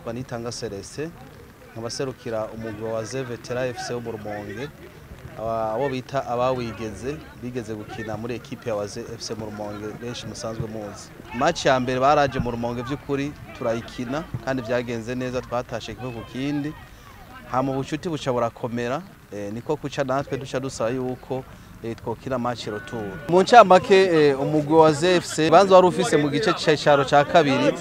nitwa Nitanga Celestin nkabaserukira umugwi wa Veterans FC wo mu Rumonge abo bita bigeze gukina muri equipe ya FC mu Rumonge benshi musanzwe muzi. Match ya mbere baraje mu Rumonge by'ukuri turayikina kandi byagenze neza twatashe kimwe ku kindi. Hama ubucuti buca burakomera niko kuca natwe duca dusaba yuko twokina match retour. Mu ncamake umugwi wa FC banza wari ufise mu gice cy'icaro ca kabiri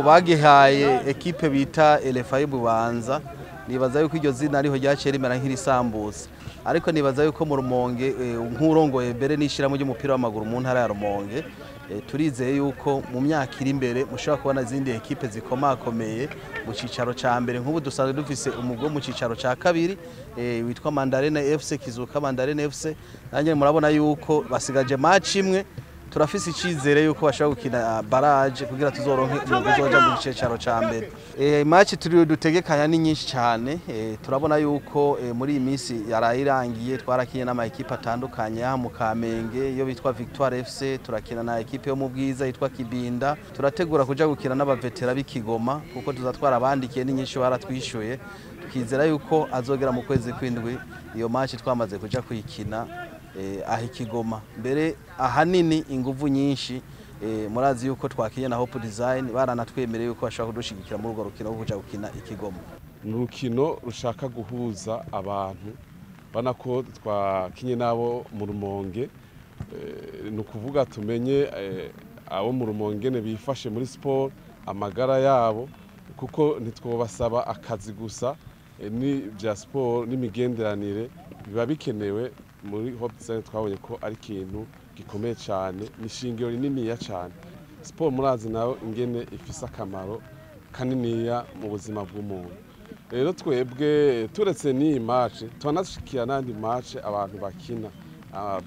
bagihaye equipe bita Elefai Bubanza. Nibaza yuko iryo zina ariho ryaciye rimera nk'irisambuza, ariko nibaza yuko mu Rumonge nk'urongoye mbere n'ishira mu ry'umupira w'amaguru mu ntara ya Rumonge turizeye yuko mu myaka iri imbere mushobora kubona izindi equipe zikomakomeye mu cicaro ca mbere. Nk'ubu dusanzwe dufise umugwi mu cicaro ca kabiri witwa Mandarena FC Kizuka Mandarena FC, nanye murabona yuko basigaje match imwe. Turafise icizere yuko bashaka gukina barrage kugira tuzoronke umugwi uzoja mu cicaro ca mbere. Match turi dutegekanya ni nyinshi cyane, turabona yuko muri iyi minsi yarayirangiye twarakinye n'ama equipe atandukanye mu Kamenge yo bitwa Victoire FC, turakina na equipe yo mu Bwiza yitwa Kibinda, turategura kuja gukina n'abavetera b'Ikigoma kuko tuzatwara abandikiye ni nyinshi baratwishuye, tukizera yuko azogera mu kwezi kw'indwi iyo match twamaze kuja kuyikina aho Ikigoma. Mbere ahanini inguvu nyinshi murazi yuko twakinye na Hope Design baranatwemereye yuko bashaka kudushigikira muri urwo rukino rwo kuja gukina Ikigoma. Urukino rushaka guhuza abantu banako twakinye nabo mu Rumonge, nukuvuga tumenye abo mu Rumonge ne bifashe muri sport amagara yabo, kuko ntitwobasaba akazi gusa ni bya sport n'imigenderanire biba bikenewe. Muri Hope Design twabonye ko ari ikintu gikomeye cyane, nishingiro rininiya cyane. Sport murazi nawe ingene ifise akamaro kaniniya mu buzima bw'umuntu. Rero twebwe turetse ni match twanashikira nandi match abantu bakina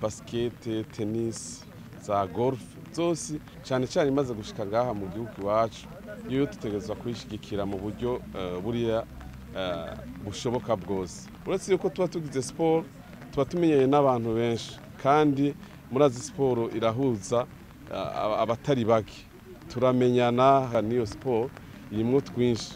basket, tennis, za golf zose cyane cyane imaze gushika ngaha mu gihugu iwacu, iyo tutegezwa kwishigikira mu buryo buriya bushoboka bwose. Uretse yuko tuba tugize sport tuba tumenyeye n'abantu benshi, kandi murazi sport irahuza abatari bake, turamenyana. Niyo sport irimwo twinshi.